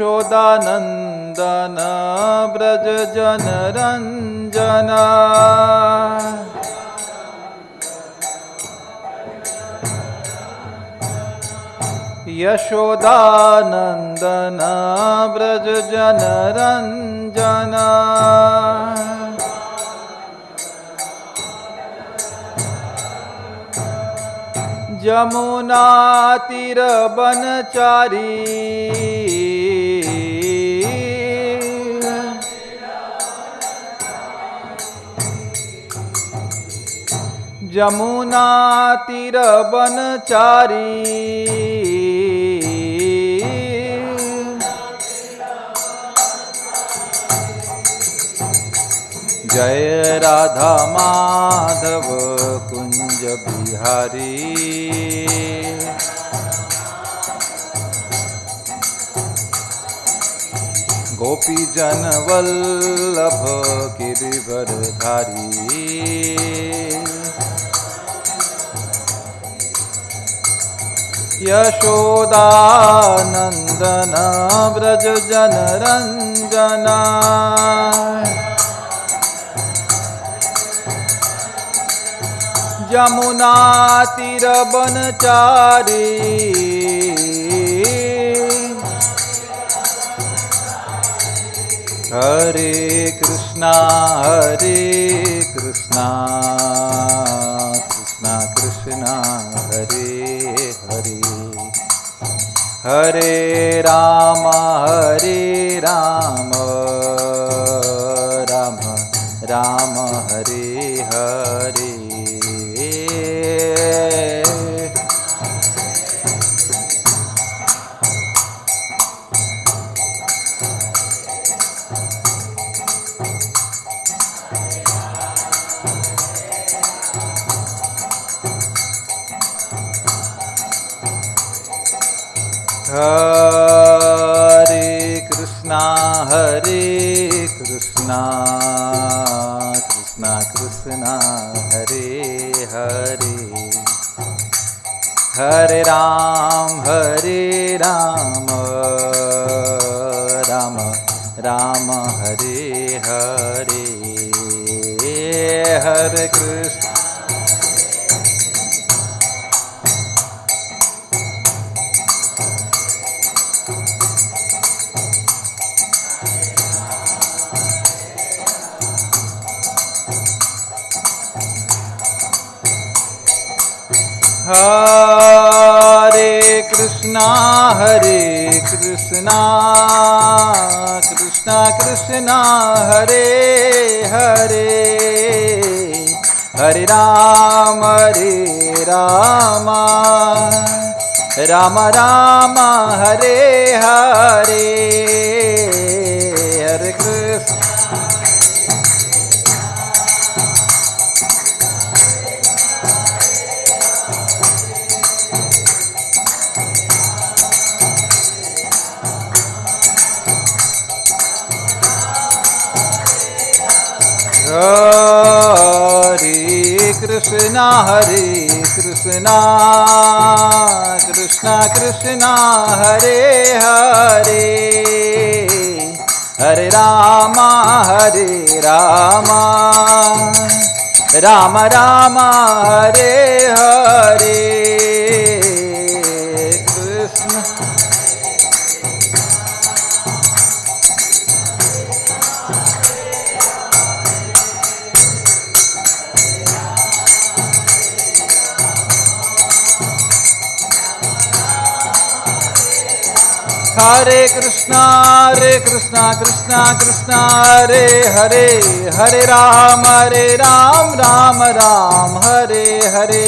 यशोदानंदन ब्रज जन रंजना यशोदानंदन ब्रज जन रंजना जमुना तीर बनचारी जमुना तीर बनचारी जय राधा माधव कुंज बिहारी गोपी जन वल्लभ गिरिवरधारी यशोदानंदन ब्रज जन रंजना जमुना तीर बनचारी हरे कृष्णा कृष्णा कृष्णा हरे हरे हरे राम राम राम हरे हरे हरे कृष्णा कृष्णा कृष्णा हरे हरे हरे राम राम हरे हरे हरे कृष्ण हरे कृष्णा कृष्णा कृष्णा हरे हरे हरे राम राम राम हरे हरे हरे कृष्ण हरे कृष्णा कृष्णा हरे हरे हरे राम राम राम हरे हरे कृष्ण हरे कृष्णा कृष्णा कृष्णा हरे हरे हरे राम राम राम हरे हरे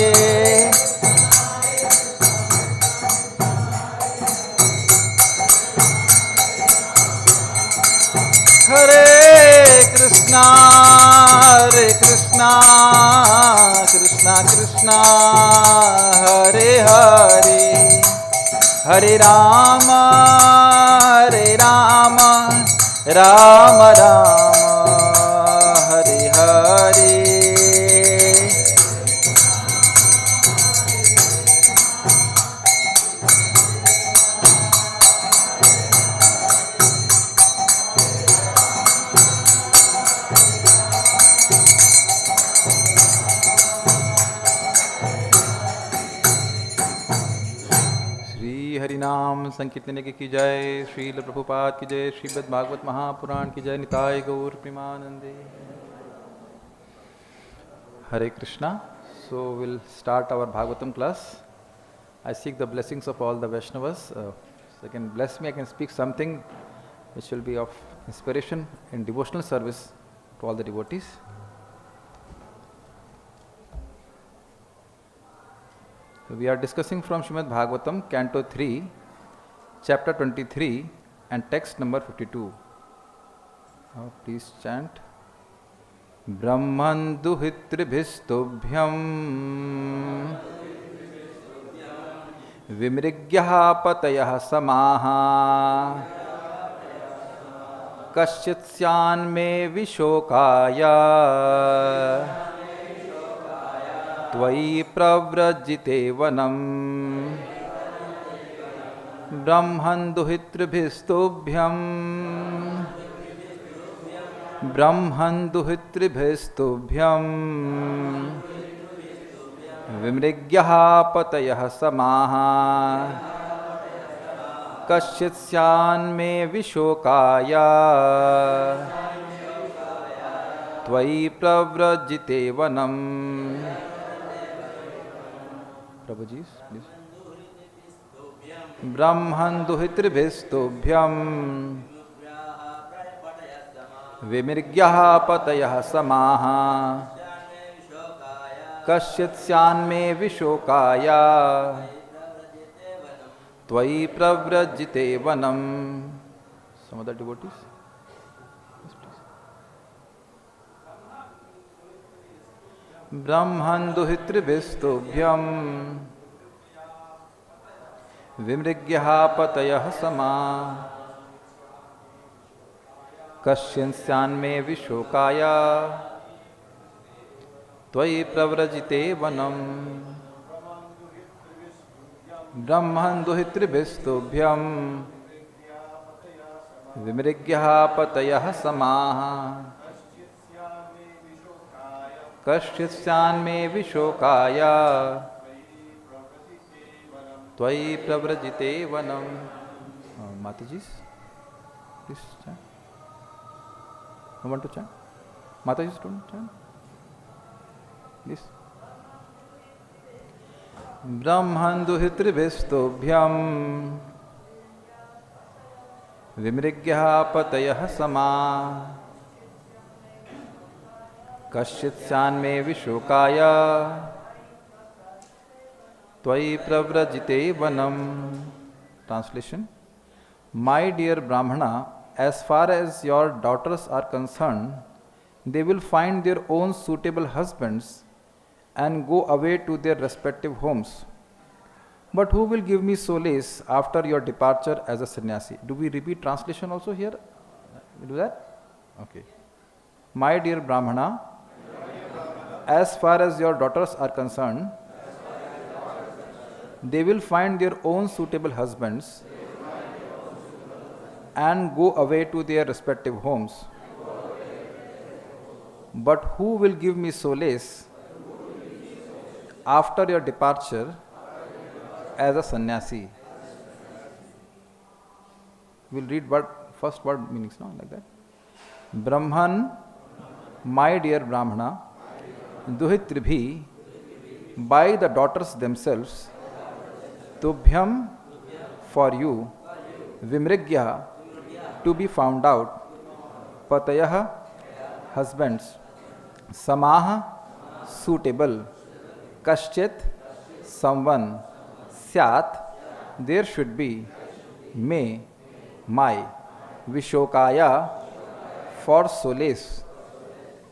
हरे कृष्णा कृष्णा कृष्णा हरे हरे हरे राम राम राम हरे हरे हरि नाम संकीर्तन की जय, श्रील प्रभुपाद की जय, श्रीमद् भागवत महापुराण की जय, निताय गौर प्रेमानंदे। Hare Krishna. So we'll start our Bhagavatam class. I seek the blessings of all the Vaishnavas. They can bless me, I can speak something which will be of inspiration in devotional service to all the devotees. So we are discussing from Srimad Bhagavatam, Canto 3, Chapter 23 and text number 52. Now please chant. brahman duhitṛbhis tubhyam vimṛgyāḥ patayaḥ samāḥ kaścit syān viśokāya tvayi pravrajite vanam brahman duhitṛbhis tubhyam brahman duhitṛbhis tubhyam vimṛgyāḥ patayaḥ samāḥ kaścit syān viśokāya tvayi pravrajite vanam. Prabhuji, please. brahman duhitṛbhis tubhyam vimṛgyāḥ patayaḥ samāḥ kaśyit syān viśokāya tvayi pravrajite vanam. Some other devotees? Yes, please. brahman duhitṛbhis tubhyam vimṛgyāḥ patayaḥ samāḥ kaśyit syān viśokāya tvayi pravrajite vanam. brahman duhitṛbhis tubhyam vimṛgyāḥ patayaḥ samāḥ kaśyit syān viśokāya tvayi pravrajite vanam. Mataji, please chant. No one to chant? Mataji, don't chant. Please. brahman duhitṛbhis tubhyam vimṛgyāḥ patayaḥ samāḥ kaśyit syān viśokāya tvayi pravrajite vanam. Translation. My dear Brahmana, as far as your daughters are concerned, they will find their own suitable husbands and go away to their respective homes. But who will give me solace after your departure as a sannyāsī? Do we repeat translation also here? We do that? Okay. My dear Brahmana, as far as your daughters are concerned, they will find their own suitable husbands and go away to their respective homes. But who will give me solace after your departure as a sannyāsī? We'll read first word meanings now, like that. Brahman, my dear Brahmana, duhitṛbhiḥ, by the daughters themselves, tubhyam, for you, vimṛgyāḥ, to be found out, patayaḥ, husbands, samāḥ, suitable, kaśtit, someone, syāt, there should be, may, my, viśokāya, for solace,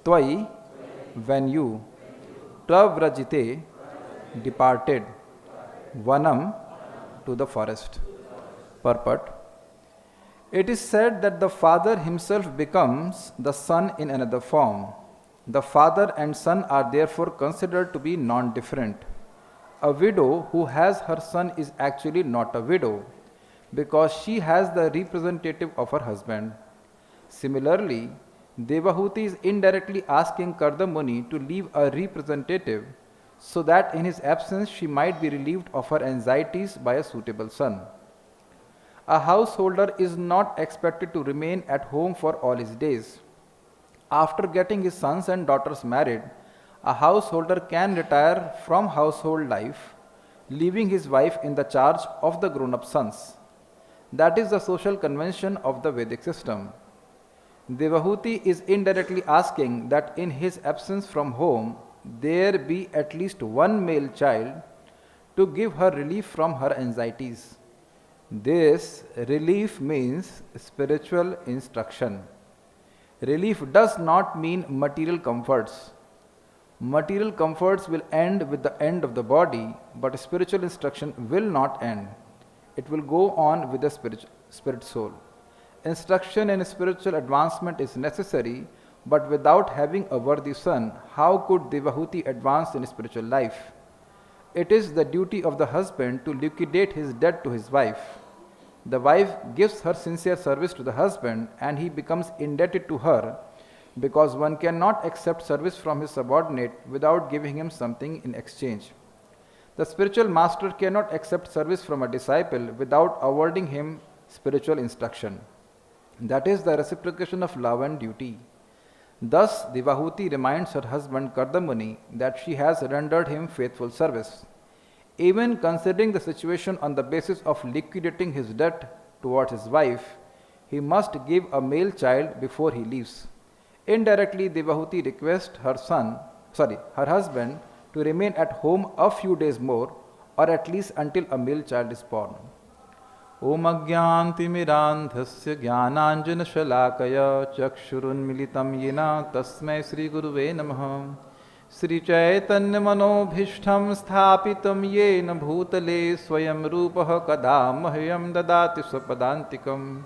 tvayi, when you, pravrajite, departed, vanam, to the forest. Purport. It is said that the father himself becomes the son in another form. The father and son are therefore considered to be non-different. A widow who has her son is actually not a widow, because she has the representative of her husband. Similarly, Devahūti is indirectly asking Kardama Muni to leave a representative so that in his absence she might be relieved of her anxieties by a suitable son. A householder is not expected to remain at home for all his days. After getting his sons and daughters married, a householder can retire from household life, leaving his wife in the charge of the grown-up sons. That is the social convention of the Vedic system. Devahūti is indirectly asking that in his absence from home, there be at least one male child to give her relief from her anxieties. This relief means spiritual instruction. Relief does not mean material comforts. Material comforts will end with the end of the body, but spiritual instruction will not end. It will go on with the spirit soul. Instruction and spiritual advancement is necessary, but without having a worthy son, how could Devahūti advance in spiritual life? It is the duty of the husband to liquidate his debt to his wife. The wife gives her sincere service to the husband and he becomes indebted to her, because one cannot accept service from his subordinate without giving him something in exchange. The spiritual master cannot accept service from a disciple without awarding him spiritual instruction. That is the reciprocation of love and duty. Thus, Devahūti reminds her husband Kardama Muni that she has rendered him faithful service. Even considering the situation on the basis of liquidating his debt towards his wife, he must give a male child before he leaves. Indirectly, Devahūti requests her husband to remain at home a few days more, or at least until a male child is born. Om Ajnantimirandhasya Jnananjana Shalakaya Chakshurunmilitam Yena Tasmai Sri Guruve Namaha Sri Chaitanya Manobhishtham Sthapitam Yena Bhutale Swayam Rupaha Kadamahyam Dadati Swapadantikam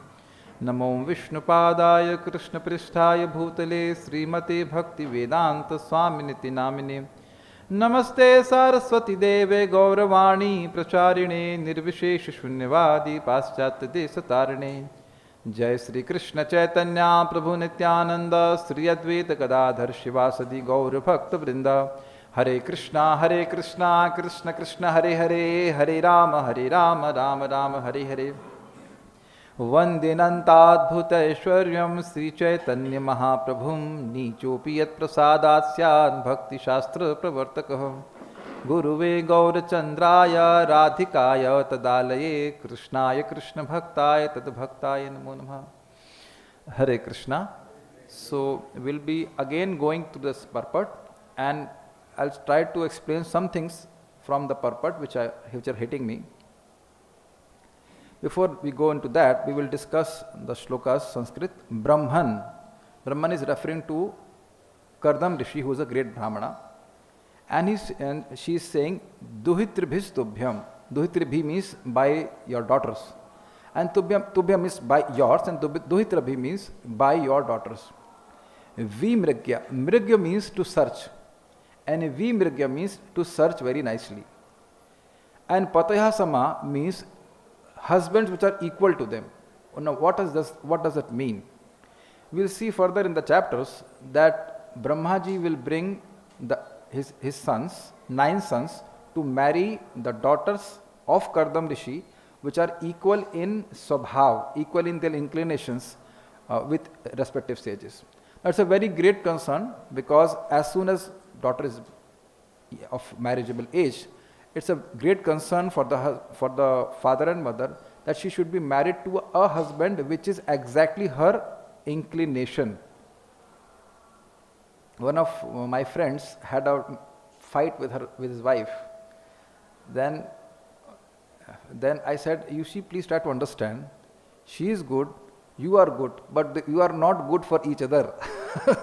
Namo Vishnupadaya Krishna Pristhaya Bhutale Srimate Bhakti Vedanta Swaminiti Namine Namaste Saraswati Deve Gauravani Pracharine Nirvishesh Shunyavadi Paschat Desatarine Jai Sri Krishna Chaitanya Prabhu Nityananda Sri Advaita Gadadhar Shivasadi Gaur Bhakta Vrinda Hare Krishna Krishna Krishna Hare Hare Hare Rama Rama Rama Hare Hare Vandinantadbhutaishwaryam Sri Chaitanya Mahaprabhum Nichopi Yat Prasadat Syān Bhakti Shastra Pravartakah Guruve Gaurachandraya Radhikaya Tadalaye Krishnaya Krishna Bhaktaya Tadbhaktaya Namo Namaha. Hare Krishna. So we'll be again going to this purport, and I'll try to explain some things from the purport which are hitting me. Before we go into that, we will discuss the shlokas Sanskrit. Brahman. Brahman is referring to Kardama Rishi, who is a great brahmana. And she is saying, duhitṛbhis tubhyam. Duhitṛbhiḥ means by your daughters. And tubhyam is by yours, and duhitṛbhiḥ means by your daughters. Vimṛgyāḥ. Mṛgya means to search. And vimṛgyāḥ means to search very nicely. And patayaḥ samāḥ means husbands which are equal to them. Now, what does it mean? We'll see further in the chapters that Brahmaji will bring his sons, 9 sons, to marry the daughters of Kardama Rishi, which are equal in swabhav, equal in their inclinations with respective sages. That's a very great concern, because as soon as daughter is of marriageable age, it's a great concern for the father and mother that she should be married to a husband which is exactly her inclination. One of my friends had a fight with his wife. Then I said, you see, please try to understand. She is good, you are good, but you are not good for each other.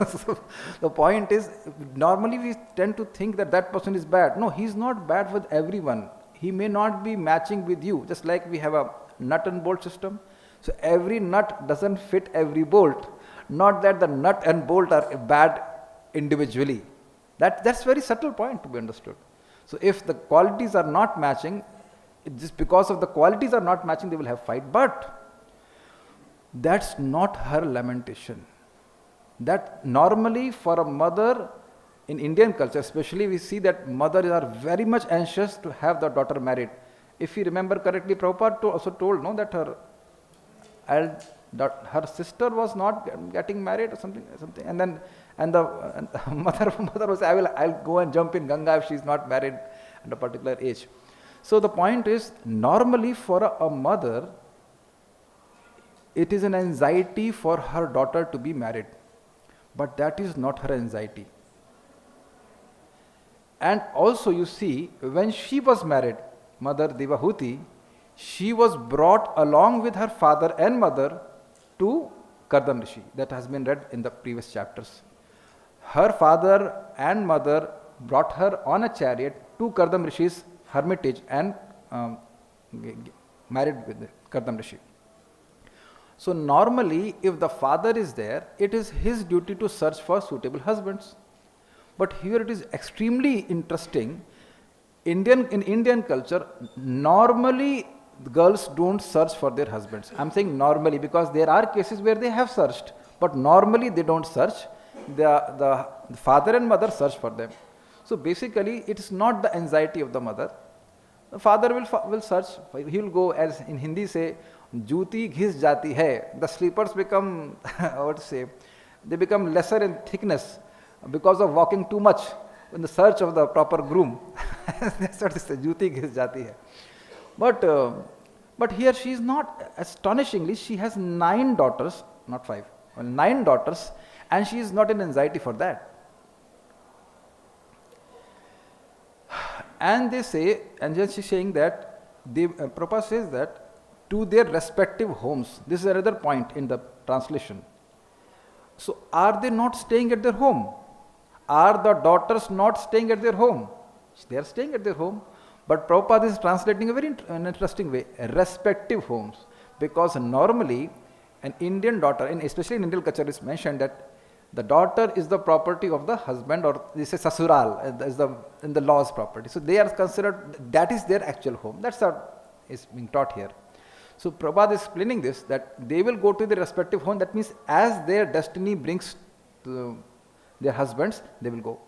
So the point is, normally we tend to think that person is bad. No, he is not bad with everyone. He may not be matching with you, just like we have a nut and bolt system. So every nut doesn't fit every bolt. Not that the nut and bolt are bad individually. That's very subtle point to be understood. So if the qualities are not matching, just because of the qualities are not matching, they will have fight. But that's not her lamentation. That normally for a mother, in Indian culture especially, we see that mothers are very much anxious to have the daughter married. If you remember correctly, Prabhupada also told no that her sister was not getting married or something, and then the mother was, I'll go and jump in Ganga if she's not married at a particular age. So the point is, normally for a mother, it is an anxiety for her daughter to be married, but that is not her anxiety. And also you see, when she was married, Mother Devahūti, she was brought along with her father and mother to Kardama Rishi. That has been read in the previous chapters. Her father and mother brought her on a chariot to Kardama Rishi's hermitage and married with Kardama Rishi. So normally, if the father is there, it is his duty to search for suitable husbands. But here it is extremely interesting. In Indian culture, normally girls don't search for their husbands. I'm saying normally because there are cases where they have searched, but normally they don't search. The father and mother search for them. So basically, it is not the anxiety of the mother. The father will search. He will go, as in Hindi say, "Juti ghis jati hai." The slippers become, what to say, they become lesser in thickness because of walking too much in the search of the proper groom. That's what they say, "Juti ghis jati hai." But here she is not. Astonishingly, she has 9 daughters, not 5, 9 daughters, and she is not in anxiety for that. And they say, and then she's saying that, Prabhupada says that, to their respective homes. This is another point in the translation. So, are they not staying at their home? Are the daughters not staying at their home? They are staying at their home. But Prabhupada is translating a very interesting way, respective homes. Because normally, an Indian daughter, and especially in Indian culture, is mentioned that the daughter is the property of the husband, or this is sasural, in the law's property. So they are considered, that is their actual home. That's what is being taught here. So Prabhupada is explaining this, that they will go to their respective home. That means as their destiny brings to their husbands, they will go.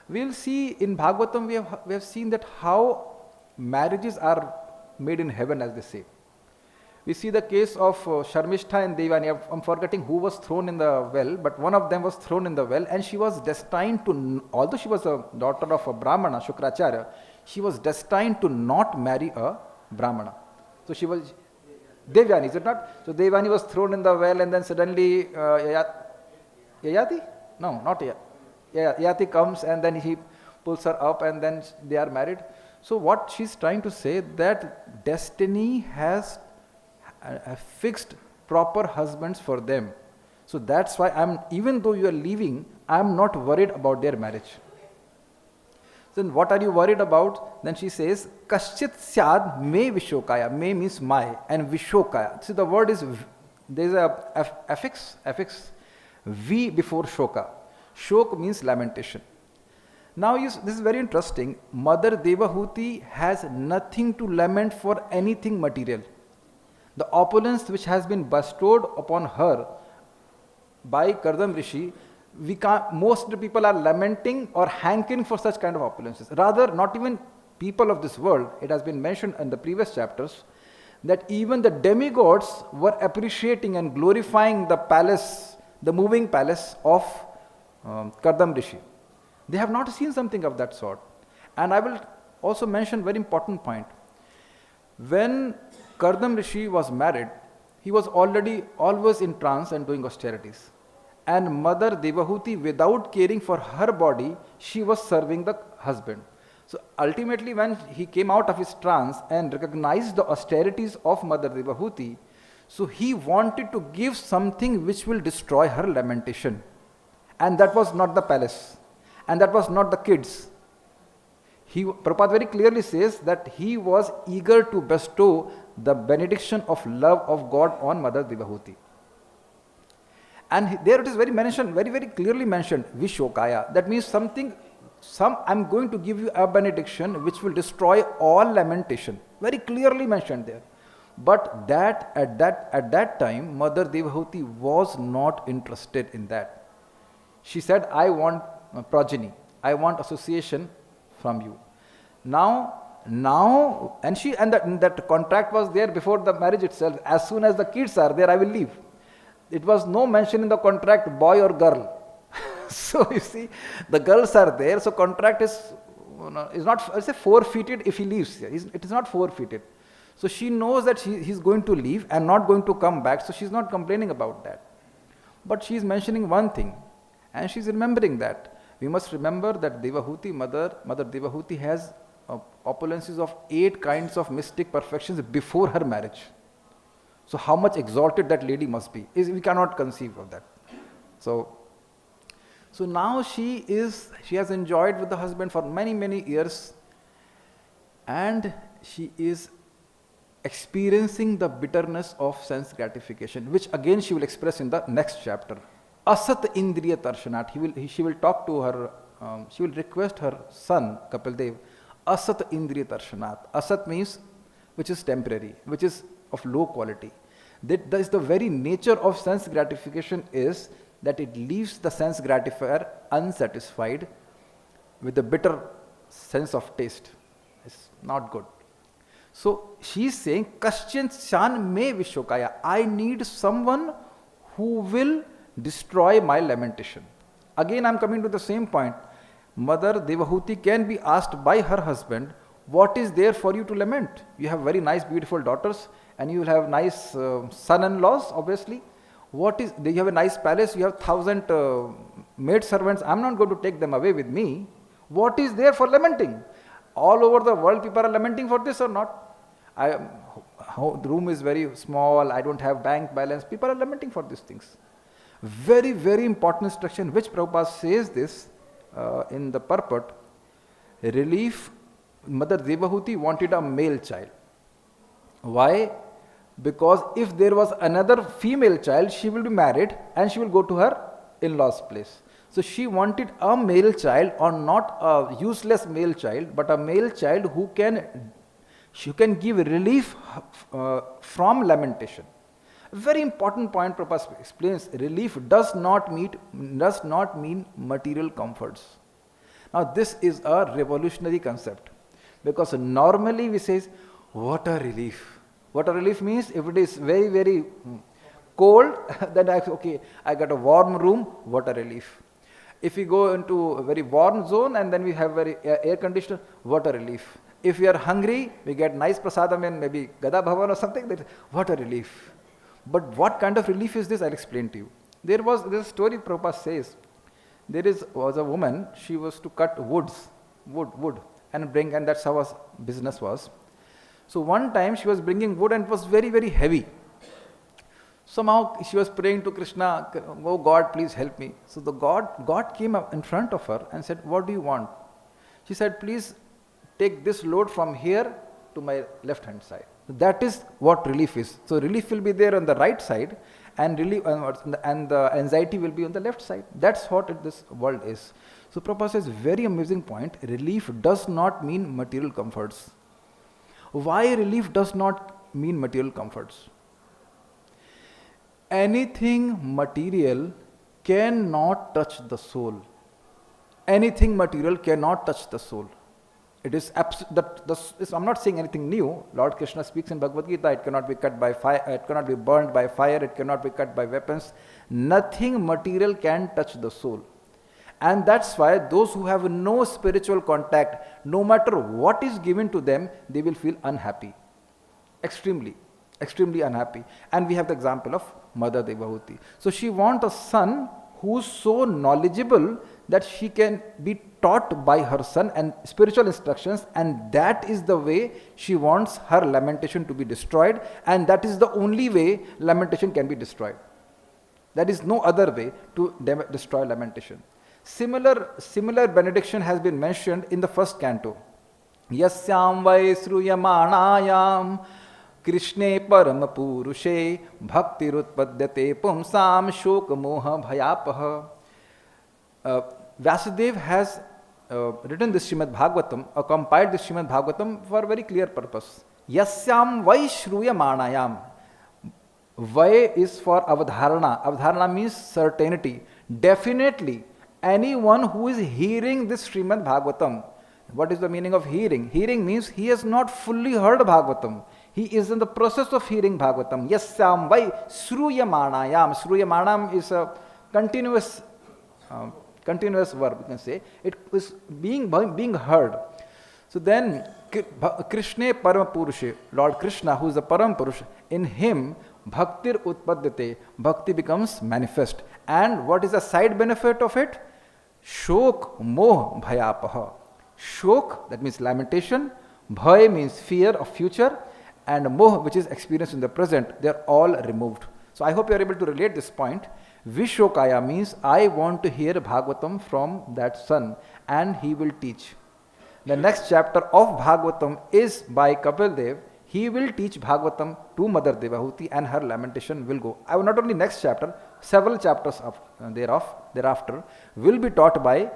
We will see in Bhagavatam, we have seen that how marriages are made in heaven, as they say. We see the case of Sharmishtha and Devani. I'm forgetting who was thrown in the well, but one of them was thrown in the well, and she was destined to, although she was a daughter of a brahmana, Shukracharya, she was destined to not marry a brahmana. So she was Devani, is it not? So Devani was thrown in the well, and then suddenly Yayati? No, not Yayati. Yayati comes, and then he pulls her up, and then they are married. So what she's trying to say, that destiny has fixed proper husbands for them. So that's why even though you are leaving, I'm not worried about their marriage. Then what are you worried about? Then she says, kaścit syān me viśokāya. Me means my, and viśokāya. See, the word is, there is a affix, V before shoka. Shok means lamentation. Now this is very interesting. Mother Devahūti has nothing to lament for anything material. The opulence which has been bestowed upon her by Kardama Rishi, most of the people are lamenting or hankering for such kind of opulences. Rather, not even people of this world. It has been mentioned in the previous chapters that even the demigods were appreciating and glorifying the palace, the moving palace of Kardama Rishi. They have not seen something of that sort. And I will also mention very important point. When Kardama Rishi was married, he was already always in trance and doing austerities. And Mother Devahūti, without caring for her body, she was serving the husband. So ultimately, when he came out of his trance and recognized the austerities of Mother Devahūti, so he wanted to give something which will destroy her lamentation. And that was not the palace. And that was not the kids. Prabhupada very clearly says that he was eager to bestow the benediction of love of God on Mother Devahūti. And there it is very clearly mentioned, viśokāya. That means I'm going to give you a benediction which will destroy all lamentation. Very clearly mentioned there. But at that time, Mother Devahūti was not interested in that. She said, I want progeny. I want association from you. Now, and that contract was there before the marriage itself. As soon as the kids are there, I will leave. It was no mention in the contract, boy or girl. So you see, the girls are there, so contract is not, I say, forfeited if he leaves. It is not forfeited. So she knows that he's going to leave and not going to come back, so she's not complaining about that. But she's mentioning one thing, and she's remembering that. We must remember that Devahūti, Mother Devahūti has opulences of 8 kinds of mystic perfections before her marriage. So how much exalted that lady must be, we cannot conceive of that. So now she has enjoyed with the husband for many, many years, and she is experiencing the bitterness of sense gratification, which again she will express in the next chapter. Asat indriya tarshanat. She will talk to her, she will request her son, Kapildev, Asat indriya tarshanat. Asat means which is temporary, which is of low quality. That is the very nature of sense gratification, is that it leaves the sense gratifier unsatisfied with the bitter sense of taste. It's not good. So she is saying, kaścit syān me viśokāya. I need someone who will destroy my lamentation. Again, I am coming to the same point. Mother Devahūti can be asked by her husband, what is there for you to lament? You have very nice, beautiful daughters, and you will have nice son-in-laws, obviously. You have a nice palace, you have 1,000 maid servants. I am not going to take them away with me. What is there for lamenting? All over the world, people are lamenting for this or not? The room is very small, I don't have bank balance. People are lamenting for these things. Very, very important instruction, which Prabhupada says this in the Purport. Relief, Mother Devahūti wanted a male child. Why? Because if there was another female child, she will be married and she will go to her in-laws' place. So she wanted a male child, or not a useless male child, but a male child who can give relief from lamentation. A very important point Prabhupada explains, relief does not mean material comforts. Now this is a revolutionary concept, because normally we say, what a relief. What a relief means, if it is very, very cold, then I got a warm room, what a relief. If we go into a very warm zone and then we have very air conditioner, what a relief. If we are hungry, we get nice prasadam in maybe Gada Bhavan or something, what a relief. But what kind of relief is this? I'll explain to you. There's a story Prabhupada says. Was a woman, she was to cut wood, and bring, and that's how her business was. So one time she was bringing wood and it was very, very heavy. Somehow she was praying to Krishna, oh God, please help me. So the God came up in front of her and said, what do you want? She said, please take this load from here to my left hand side. That is what relief is. So relief will be there on the right side, and the anxiety will be on the left side. That's what this world is. So Prabhupada says, very amazing point, relief does not mean material comforts. Why relief does not mean material comforts? Anything material cannot touch the soul. Anything material cannot touch the soul. It is I'm not saying anything new. Lord Krishna speaks in Bhagavad Gita, it cannot be cut by fire, it cannot be burned by fire, it cannot be cut by weapons. Nothing material can touch the soul. And that's why those who have no spiritual contact, no matter what is given to them, they will feel unhappy. Extremely unhappy. And we have the example of Mother Devahūti. So she wants a son who's so knowledgeable that she can be taught by her son and spiritual instructions, and that is the way she wants her lamentation to be destroyed, and that is the only way lamentation can be destroyed. There is no other way to destroy lamentation. Similar benediction has been mentioned in the first canto. Yasyam vai sruyamanayam Krishne param purushe bhaktirutpadyate pumsam shok moha bhayapaha. Vyasadeva has written this Srimad Bhagavatam, or compiled this Srimad Bhagavatam for a very clear purpose. Yasyam vai shruyamanayam. Vai is for avadharana. Avadharana means certainty. Definitely, anyone who is hearing this Srimad Bhagavatam. What is the meaning of hearing? Hearing means he has not fully heard Bhagavatam. He is in the process of hearing Bhagavatam. Yasyam vai sruyamanayam. Sruyamanam is a continuous verb, you can say. It is being heard. So then, Krishna Paramapurushe, Lord Krishna, who is the Parampurusha, in him, bhaktir utpadyate, bhakti becomes manifest. And what is the side benefit of it? Shok moh bhayapaha. Shok, that means lamentation. Bhay means fear of future. And moh, which is experience in the present, they are all removed. So I hope you are able to relate this point. Viśokāya means I want to hear Bhagavatam from that son, and he will teach. The next chapter of Bhagavatam is by Kapil Dev. He will teach Bhagavatam to Mother Devahūti, and her lamentation will go. I will not only next chapter, several chapters thereafter will be taught by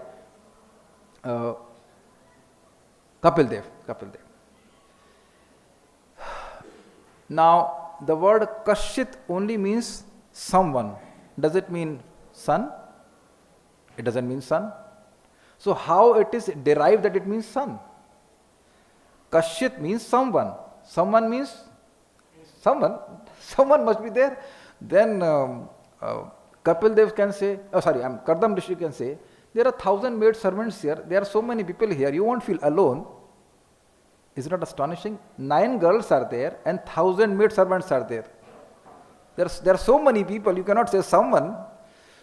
Kapil Dev. Now, the word kaścit only means someone. Does it mean son? It doesn't mean son. So how it is derived that it means son? Kaścit means someone. Someone means someone. Someone must be there. Then Kapil Dev can say, Kardama Rishi can say, there are 1,000 maid servants here. There are so many people here. You won't feel alone. Is it not astonishing? 9 girls are there and 1,000 maid servants are there. There are so many people, you cannot say someone.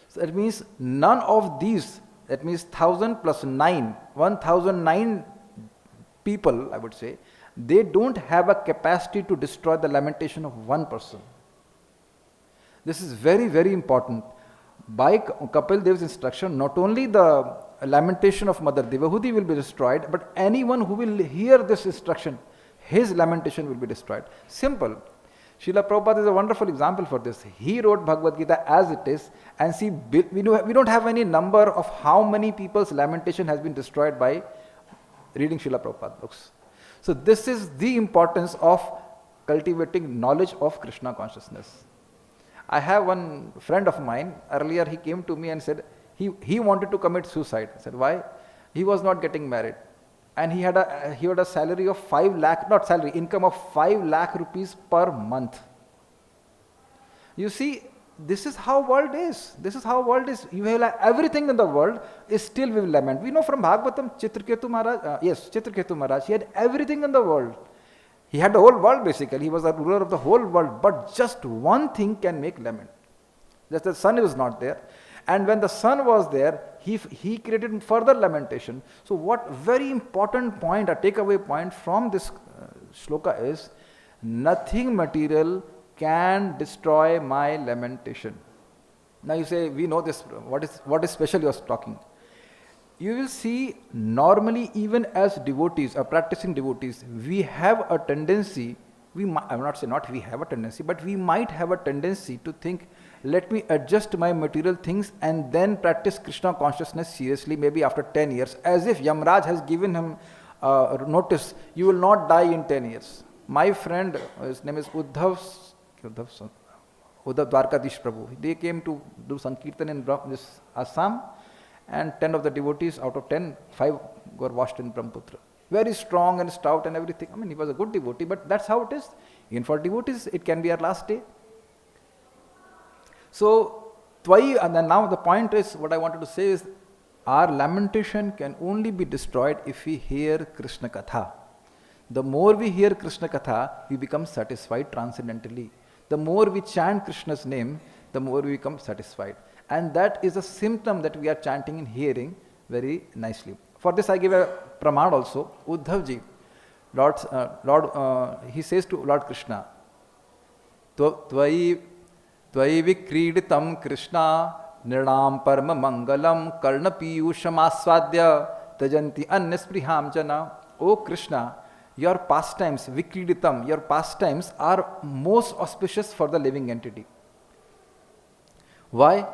So that means none of these, that means 1,000 plus 9, 1,009 people, I would say, they don't have a capacity to destroy the lamentation of one person. This is very, very important. By Kapil Dev's instruction, not only the lamentation of Mother Devahūti will be destroyed, but anyone who will hear this instruction, his lamentation will be destroyed. Simple. Srila Prabhupada is a wonderful example for this. He wrote Bhagavad Gita as it is, and see, we don't have any number of how many people's lamentation has been destroyed by reading Srila Prabhupada books. So this is the importance of cultivating knowledge of Krishna consciousness. I have one friend of mine, earlier he came to me and said, he wanted to commit suicide. I said, why? He was not getting married. And he had a salary of 5 lakh, not salary, income of 5 lakh rupees per month. You see, this is how world is. This is how world is. You have everything in the world is still we will lament. We know from Bhagavatam, Chitraketu Maharaj, he had everything in the world. He had the whole world basically. He was the ruler of the whole world. But just one thing can make lament. Just the sun was not there. And when the sun was there, he created further lamentation. So what very important point, a takeaway point from this shloka is, nothing material can destroy my lamentation. Now you say, we know this, what is special you are talking. You will see normally even as devotees or practicing devotees, we have a tendency, I will not say not we have a tendency, but we might have a tendency to think, let me adjust my material things and then practice Krishna consciousness seriously, maybe after 10 years, as if Yamraj has given him notice, you will not die in 10 years. My friend, his name is Uddhav Dwarkadish Prabhu. They came to do Sankirtan in this Assam, and 10 of the devotees out of 10, 5 were washed in Brahmaputra. Very strong and stout and everything. I mean, he was a good devotee, but that's how it is. Even for devotees, it can be our last day. So, tvayi, and then now the point is, what I wanted to say is, our lamentation can only be destroyed if we hear Krishna Katha. The more we hear Krishna Katha, we become satisfied transcendentally. The more we chant Krishna's name, the more we become satisfied. And that is a symptom that we are chanting and hearing very nicely. For this I give a praman also. Uddhavji, he says to Lord Krishna, tvayi vikriditam Krishna nirnam parma mangalam karna piyusham aswadya tajanti annaspriham jana. O Krishna, your pastimes, vikriditam, your pastimes are most auspicious for the living entity. Why?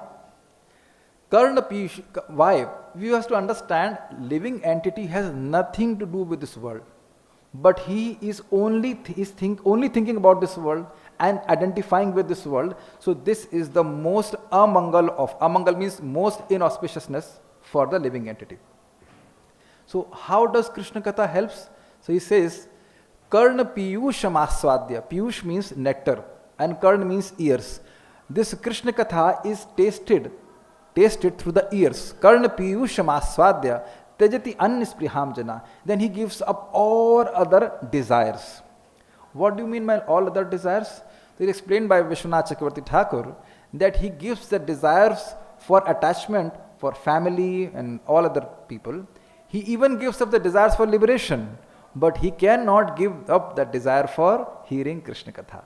Why? We have to understand, living entity has nothing to do with this world. But he is only thinking about this world and identifying with this world. So this is the most amangal means most inauspiciousness for the living entity. So how does Krishna Katha helps? So he says, Karna piyusham aswadya. Piyush means nectar and Karna means ears. This Krishna Katha is tasted through the ears. Karna piyusham aswadya tejati annispriham jana. Then he gives up all other desires. What do you mean by all other desires? It is explained by Vishwanath Chakravarti Thakur that he gives the desires for attachment for family and all other people. He even gives up the desires for liberation, but he cannot give up the desire for hearing Krishna Katha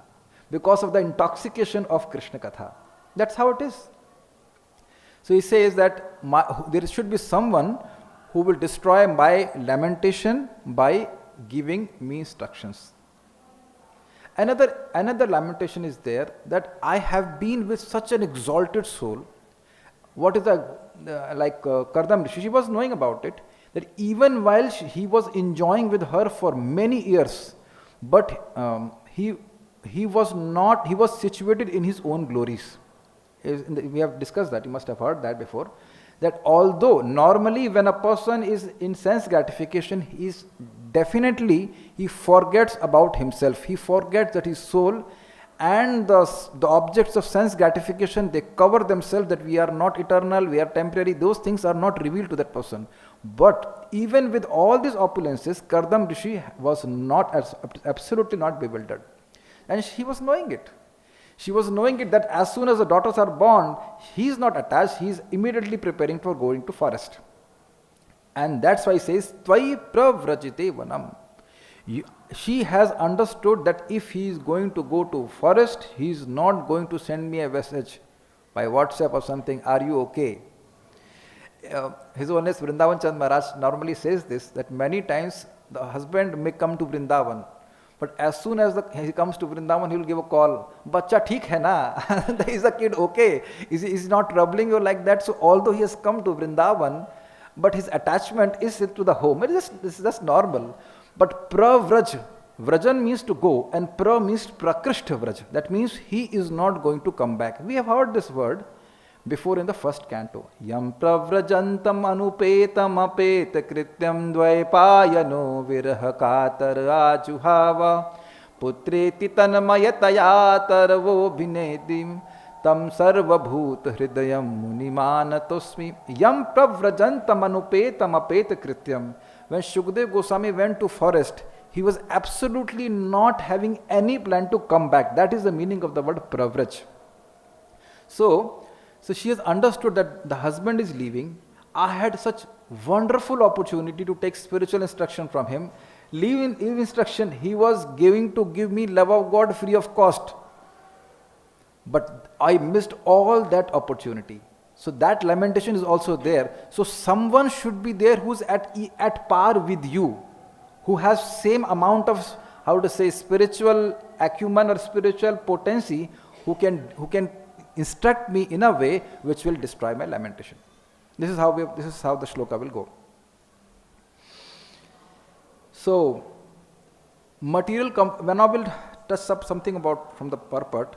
because of the intoxication of Krishna Katha. That's how it is. So he says that there should be someone who will destroy my lamentation by giving me instructions. Another lamentation is there that I have been with such an exalted soul. What is Kardama Rishi, she was knowing about it, that even while he was enjoying with her for many years, but he was situated in his own glories. We have discussed that, you must have heard that before, that although normally when a person is in sense gratification, he forgets about himself. He forgets that his soul and the objects of sense gratification, they cover themselves that we are not eternal, we are temporary. Those things are not revealed to that person. But even with all these opulences, Kardama Rishi was absolutely not bewildered. And she was knowing it. She was knowing it that as soon as the daughters are born, he is not attached, he is immediately preparing for going to forest. And that's why he says, tvayi pravrajite vanam. She has understood that if he is going to go to forest, he is not going to send me a message by WhatsApp or something, are you okay? His Holiness Vrindavan Chand Maharaj normally says this, that many times the husband may come to Vrindavan, but as soon as he comes to Vrindavan, he will give a call, Bacha theek hai na? Is the kid okay? Is not troubling you like that? So although he has come to Vrindavan, but his attachment is to the home. This is just normal. But pravraj, vrajan means to go, and pra means prakrishta vraj. That means he is not going to come back. We have heard this word before in the first canto. Yam pravrajantam anupetam apeta krityam dvaipayano virahakatar ajuhava putreti tanmayataya tarvo bhinedim tam sarvabhut hridayam munimanatosmi. Yam pravrajantam anupetam apeta krityam. When Shukdev Goswami went to forest, he was absolutely not having any plan to come back. That is the meaning of the word pravraj. So she has understood that the husband is leaving. I had such wonderful opportunity to take spiritual instruction from him. Leave instruction, he was going to give me love of God free of cost. But I missed all that opportunity. So that lamentation is also there. So someone should be there who's at par with you, who has same amount of, spiritual acumen or spiritual potency, who can instruct me in a way which will destroy my lamentation. This is how the shloka will go. So when I will touch up something about from the purport.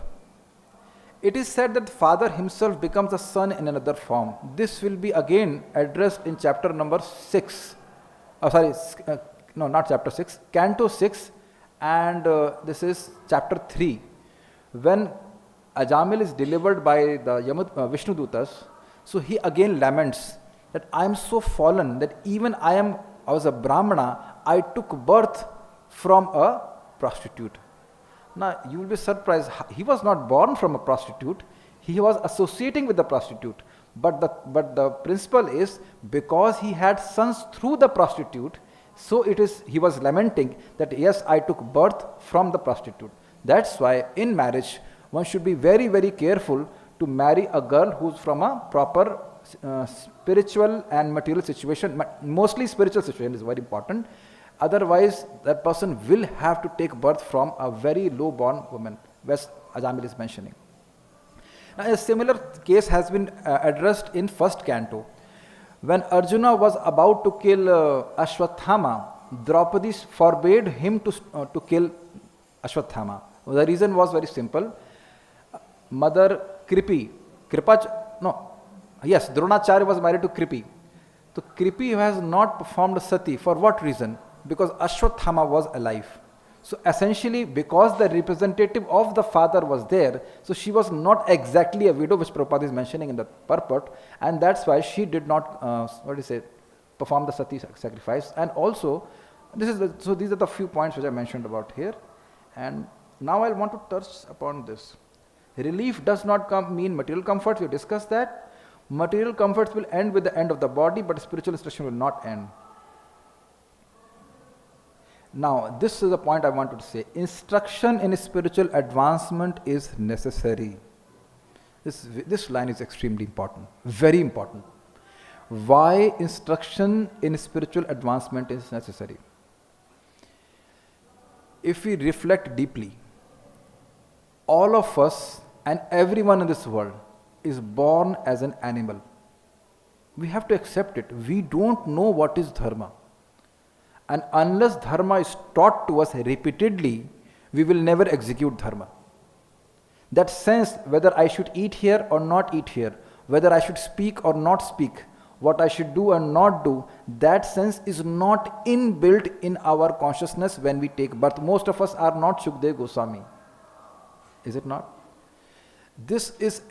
It is said that the Father himself becomes a son in another form. This will be again addressed in chapter number 6. Not chapter 6, canto 6, and this is chapter 3. When Ajamil is delivered by the Vishnu Dutas, so he again laments that I am so fallen that even I was a brahmana, I took birth from a prostitute. Now, you will be surprised, he was not born from a prostitute, he was associating with the prostitute. But the principle is, because he had sons through the prostitute, so he was lamenting that yes, I took birth from the prostitute. That's why in marriage, one should be very, very careful to marry a girl who's from a proper spiritual and material situation. Mostly spiritual situation is very important. Otherwise, that person will have to take birth from a very low-born woman, as Ajamil is mentioning. Now, a similar case has been addressed in first canto. When Arjuna was about to kill Ashwathama, Draupadi forbade him to kill Ashwathama. The reason was very simple. Mother Dronacharya was married to Kripi. So Kripi has not performed sati. For what reason? Because Ashwatthama was alive. So essentially, because the representative of the father was there, so she was not exactly a widow, which Prabhupada is mentioning in the purport, and that's why she did not, perform the sati sacrifice. And also, these are the few points which I mentioned about here. And now I want to touch upon this. Relief does not mean material comfort. We discussed that. Material comforts will end with the end of the body, but spiritual instruction will not end. Now, this is the point I wanted to say. Instruction in spiritual advancement is necessary. This line is extremely important, very important. Why instruction in spiritual advancement is necessary? If we reflect deeply, all of us and everyone in this world is born as an animal. We have to accept it. We don't know what is dharma. And unless dharma is taught to us repeatedly, we will never execute dharma. That sense, whether I should eat here or not eat here, whether I should speak or not speak, what I should do and not do, that sense is not inbuilt in our consciousness when we take birth. Most of us are not Shukdev Goswami. Is it not? This is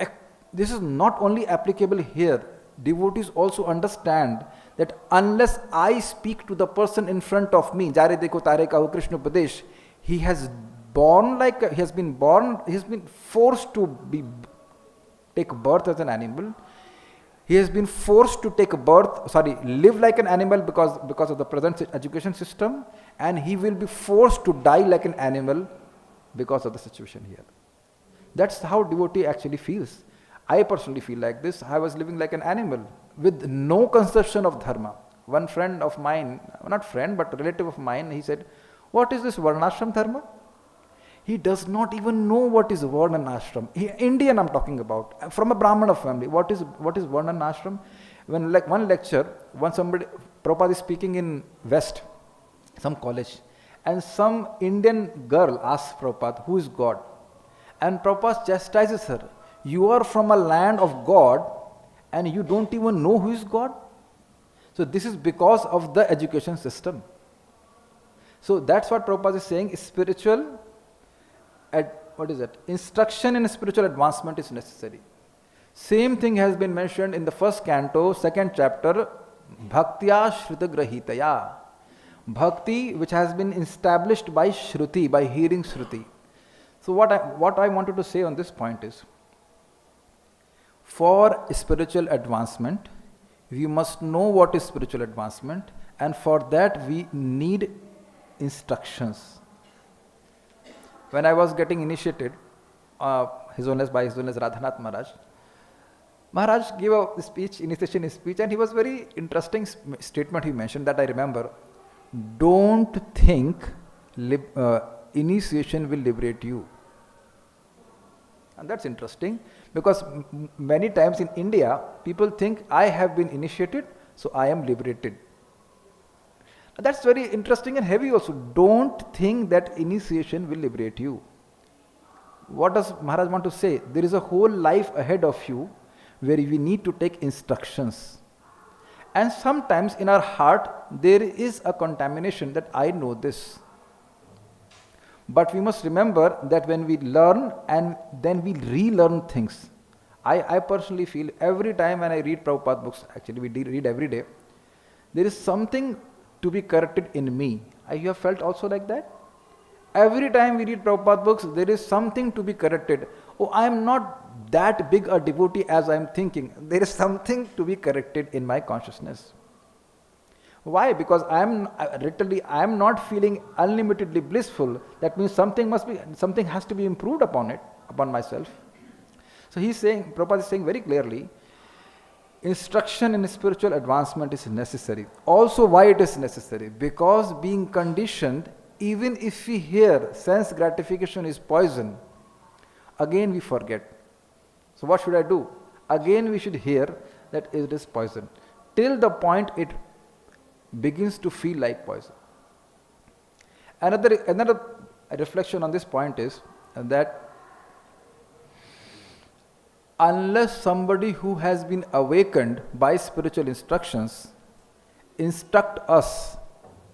not only applicable here. Devotees also understand that unless I speak to the person in front of me, Jare Dekho Tare Kahu Krishna Pradesh, he has been forced to take birth as an animal. He has been forced to live like an animal because of the present education system, and he will be forced to die like an animal because of the situation here. That's how devotee actually feels. I personally feel like this. I was living like an animal with no conception of dharma. One friend of mine, not friend but relative of mine, he said, "What is this varnashram dharma?" He does not even know what is varna and ashram. Indian I'm talking about, from a brahmana family. What is varna and ashram? When one lecture, Prabhupada is speaking in West, some college, and some Indian girl asks Prabhupada, "Who is God?" And Prabhupada chastises her. You are from a land of God and you don't even know who is God? So this is because of the education system. So that's what Prabhupada is saying, instruction in spiritual advancement is necessary. Same thing has been mentioned in the first canto, second chapter, Bhaktya Shruta-grahitaya. Bhakti which has been established by Shruti, by hearing Shruti. So what I wanted to say on this point is, for spiritual advancement, we must know what is spiritual advancement, and for that we need instructions. When I was getting initiated, His Holiness Radhanath Maharaj gave a speech, initiation speech, and he was very interesting statement he mentioned that I remember. Don't think initiation will liberate you. And that's interesting, because many times in India, people think I have been initiated, so I am liberated. That's very interesting and heavy also. Don't think that initiation will liberate you. What does Maharaj want to say? There is a whole life ahead of you where we need to take instructions. And sometimes in our heart, there is a contamination that I know this. But we must remember that when we learn and then we relearn things. I personally feel every time when I read Prabhupada books, actually we read every day, there is something to be corrected in me. You have felt also like that? Every time we read Prabhupada books, there is something to be corrected. Oh, I am not that big a devotee as I am thinking. There is something to be corrected in my consciousness. Why? Because I am not feeling unlimitedly blissful. That means something has to be improved upon myself. So Prabhupada is saying very clearly, instruction in spiritual advancement is necessary. Also, why it is necessary? Because being conditioned, even if we hear sense gratification is poison, again we forget. So what should I do? Again we should hear that it is poison, till the point it begins to feel like poison. Another reflection on this point is that unless somebody who has been awakened by spiritual instructions instruct us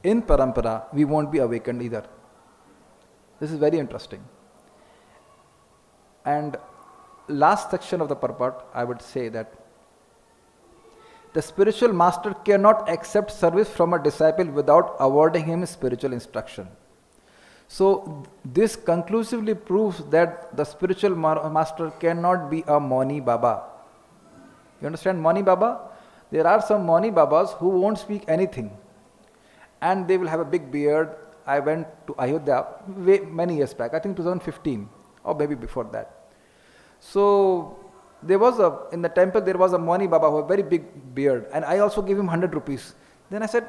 in parampara, we won't be awakened either. This is very interesting. And last section of the purport, I would say that the spiritual master cannot accept service from a disciple without awarding him spiritual instruction. So this conclusively proves that the spiritual master cannot be a Mani Baba. You understand Mani Baba? There are some Mani Babas who won't speak anything, and they will have a big beard. I went to Ayodhya many years back, I think 2015 or maybe before that. So there was in the temple there was a Mani Baba who had a very big beard, and I also gave him 100 rupees. Then I said,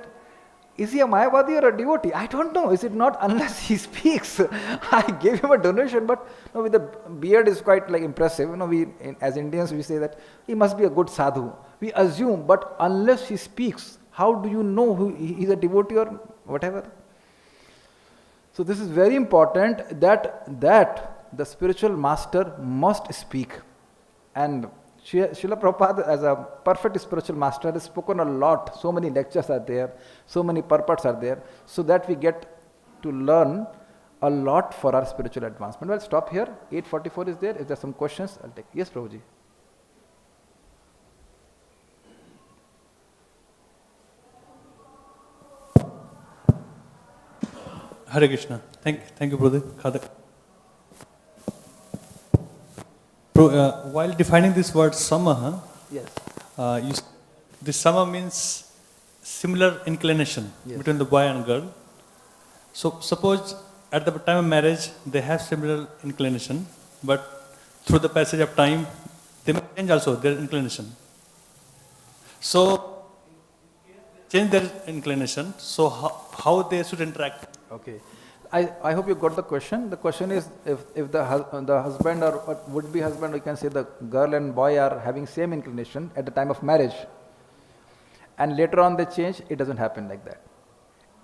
is he a Mayavadi or a devotee? I don't know. Is it not unless he speaks? I gave him a donation, but with the beard is quite like impressive. We as Indians we say that he must be a good sadhu. We assume, but unless he speaks, how do you know who he is a devotee or whatever? So this is very important that the spiritual master must speak. And Srila Prabhupada, as a perfect spiritual master, has spoken a lot. So many lectures are there, so many purports are there, so that we get to learn a lot for our spiritual advancement. Well, stop here. 8:44 is there. If there are some questions, I'll take. Yes, Prabhuji. Hare Krishna. Thank you, brother. While defining this word samāḥ, Yes. This samāḥ means similar inclination between the boy and girl. So suppose at the time of marriage they have similar inclination, but through the passage of time they may change also their inclination. So change their inclination. So how they should interact? Okay. I hope you got the question. The question is if the husband or would-be husband, we can say the girl and boy are having same inclination at the time of marriage, and later on they change, it doesn't happen like that.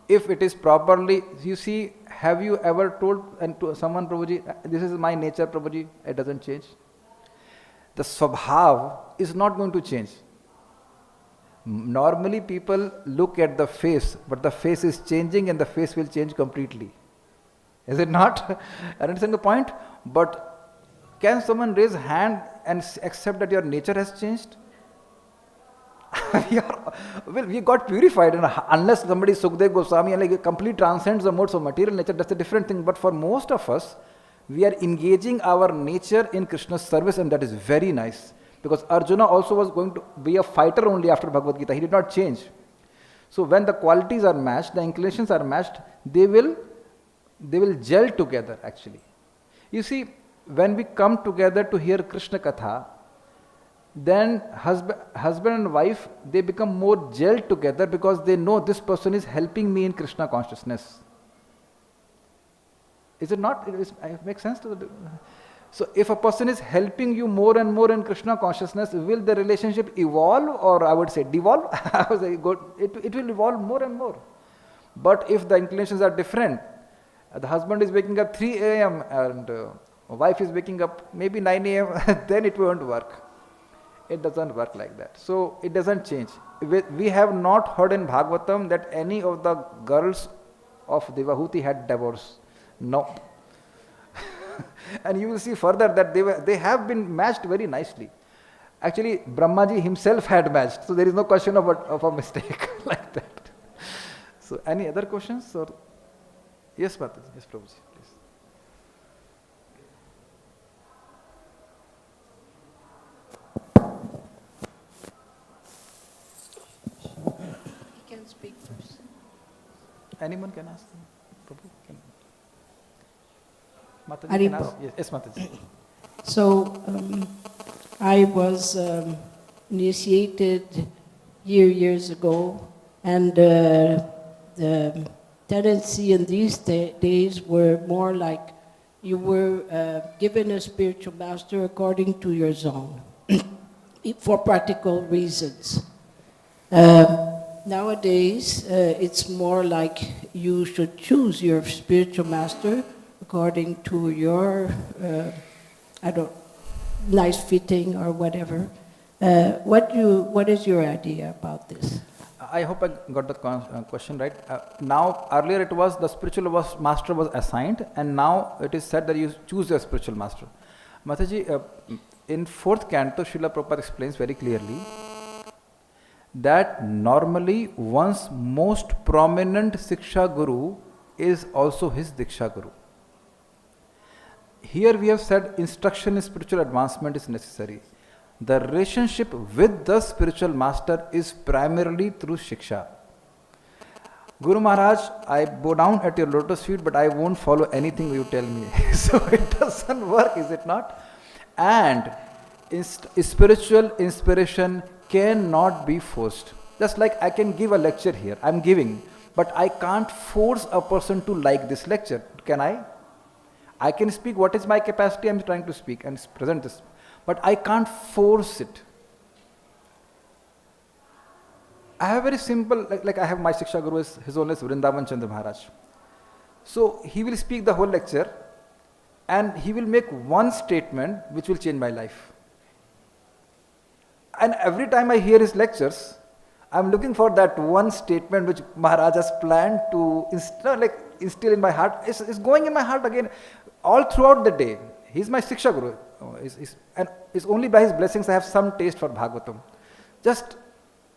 If it is properly, you see, have you ever told to someone, Prabhuji, this is my nature, Prabhuji, it doesn't change? The svabhav is not going to change. Normally people look at the face, but the face is changing and the face will change completely. Is it not? I understand the point. But can someone raise hand and accept that your nature has changed? we got purified, and unless somebody is Sukdev Goswami and like completely transcends the modes of material nature, that's a different thing. But for most of us, we are engaging our nature in Krishna's service, and that is very nice. Because Arjuna also was going to be a fighter only after Bhagavad Gita. He did not change. So when the qualities are matched, the inclinations are matched, they will gel together actually. You see, when we come together to hear Krishna Katha, then husband and wife, they become more gelled together because they know this person is helping me in Krishna consciousness. Is it not? It makes sense to the... So if a person is helping you more and more in Krishna consciousness, will the relationship evolve, or I would say devolve? It will evolve more and more. But if the inclinations are different, the husband is waking up 3 a.m. and wife is waking up maybe 9 a.m., then it won't work. It doesn't work like that. So it doesn't change. We have not heard in Bhagavatam that any of the girls of Devahūti had divorce. No. And you will see further that they have been matched very nicely. Actually, Brahmaji himself had matched, so there is no question of a mistake like that. So, any other questions? Or yes, Mataji. Yes, Prabhuji, please. He can speak first. Anyone can ask them. Prabhu can. Mataji can ask. Yes, Mataji. So, I was initiated years ago, and the tendency in these days were more like you were given a spiritual master according to your zone, for practical reasons. Nowadays, it's more like you should choose your spiritual master according to your, nice fitting or whatever. What is your idea about this? I hope I got the question right. Now, earlier it was the spiritual master was assigned, and now it is said that you choose your spiritual master. Mataji, in 4th canto, Srila Prabhupada explains very clearly that normally one's most prominent Siksha Guru is also his Diksha Guru. Here we have said instruction in spiritual advancement is necessary. The relationship with the spiritual master is primarily through Shiksha. Guru Maharaj, I bow down at your lotus feet, but I won't follow anything you tell me. So it doesn't work, is it not? And spiritual inspiration cannot be forced. Just like I can give a lecture here, I'm giving, but I can't force a person to like this lecture. Can I? I can speak what is my capacity, I'm trying to speak and present this. But I can't force it. I have very simple, like I have my Siksha Guru, His Holiness Vrindavan Chandra Maharaj. So he will speak the whole lecture and he will make one statement which will change my life. And every time I hear his lectures, I'm looking for that one statement which Maharaj has planned to instill in my heart. It's going in my heart again all throughout the day. He's my Siksha Guru. And it's only by his blessings I have some taste for Bhagavatam.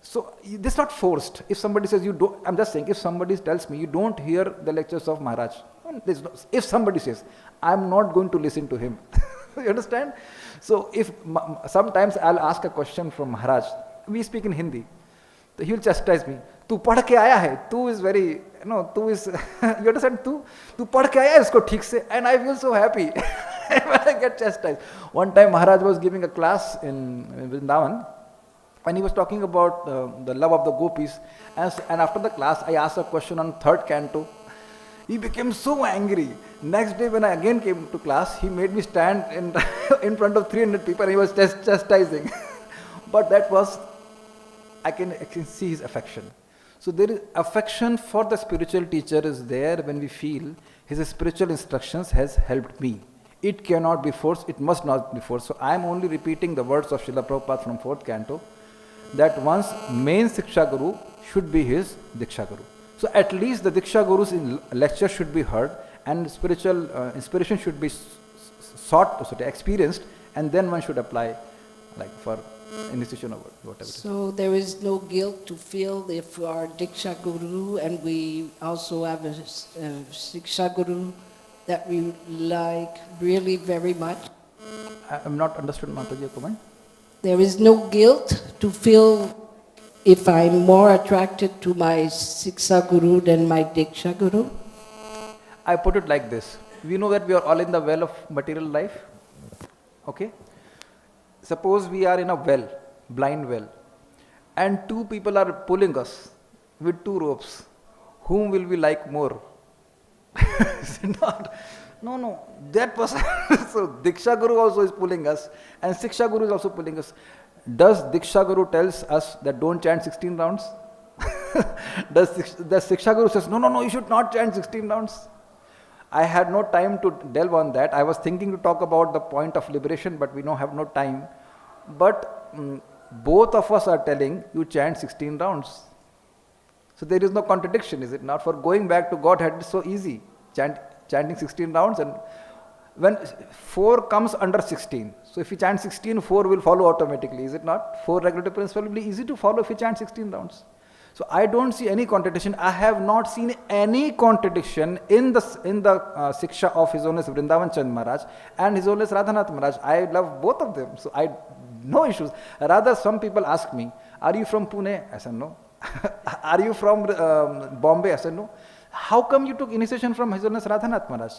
So this is not forced. If somebody says you don't, I'm just saying, if somebody tells me you don't hear the lectures of Maharaj, if somebody says, I'm not going to listen to him. You understand? So if sometimes I'll ask a question from Maharaj, we speak in Hindi, so he will chastise me. Tu padh ke aaya hai. Tu is very, tu is, you understand? Tu padh ke aaya hai isko theek se. And I feel so happy when I get chastised. One time Maharaj was giving a class in Vrindavan, and he was talking about the love of the gopis. And after the class, I asked a question on 3rd canto. He became so angry. Next day when I again came to class, he made me stand in front of 300 people and he was chastising. But that was, I can see his affection. So there is affection for the spiritual teacher is there when we feel his spiritual instructions has helped me. It cannot be forced, it must not be forced. So I am only repeating the words of Srila Prabhupada from 4th canto, that one's main Siksha Guru should be his Diksha Guru. So at least the Diksha Guru's lecture should be heard and spiritual inspiration should be experienced, and then one should apply like for initiation or whatever. So there is no guilt to feel if we are Diksha Guru and we also have a Siksha Guru that we like really very much. I am not understood, Mataji, your comment. There is no guilt to feel if I'm more attracted to my Siksha Guru than my Diksha Guru. I put it like this. We know that we are all in the well of material life. Okay? Suppose we are in a well, blind well, and 2 people are pulling us with 2 ropes. Whom will we like more? Is it not? No, that person. So Diksha Guru also is pulling us and Siksha Guru is also pulling us. Does Diksha Guru tells us that don't chant 16 rounds? Does Siksha Guru says, no, you should not chant 16 rounds? I had no time to delve on that. I was thinking to talk about the point of liberation, but we have no time. But both of us are telling you chant 16 rounds. So there is no contradiction, is it not? For going back to Godhead, it's so easy. Chanting 16 rounds, and when 4 comes under 16. So if you chant 16, 4 will follow automatically, is it not? 4 regulative principle will be easy to follow if you chant 16 rounds. So I don't see any contradiction. I have not seen any contradiction in the Siksha of His Holiness Vrindavan Chand Maharaj and His Holiness Radhanath Maharaj. I love both of them. So no issues. Rather, some people ask me, are you from Pune? I said no. Are you from Bombay? I said no. How come you took initiation from His Holiness Radhanath Maharaj?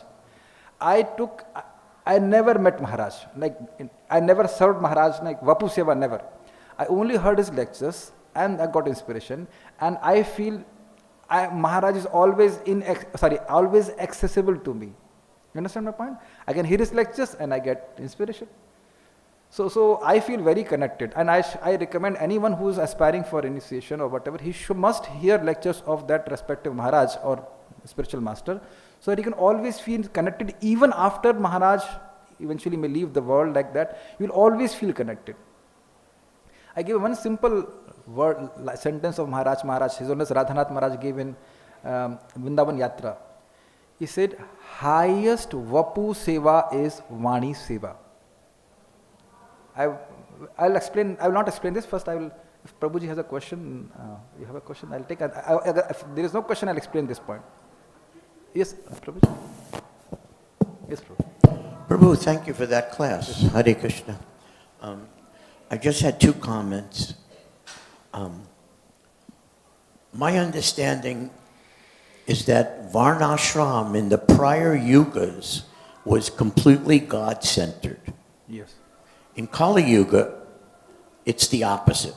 I never met Maharaj. I never served Maharaj, like Vapu Seva, never. I only heard his lectures and I got inspiration, and I feel Maharaj is always always accessible to me. You understand my point? I can hear his lectures and I get inspiration. So I feel very connected, and I recommend anyone who is aspiring for initiation or whatever, he must hear lectures of that respective Maharaj or spiritual master, so that he can always feel connected even after Maharaj eventually may leave the world like that. You will always feel connected. I give one simple word, sentence of Maharaj, His Holiness Radhanath Maharaj gave in Vrindavan Yatra. He said, highest Vapu Seva is Vani Seva. I'll explain, I will not explain this. First I will, if Prabhuji has a question, you have a question, I'll take, if there is no question, I'll explain this point. Yes, Prabhuji. Yes, Prabhu. Prabhu, thank you for that class. Hare Krishna. I just had two comments. My understanding is that Varnashram in the prior yugas was completely God-centered. Yes. In Kali Yuga, it's the opposite.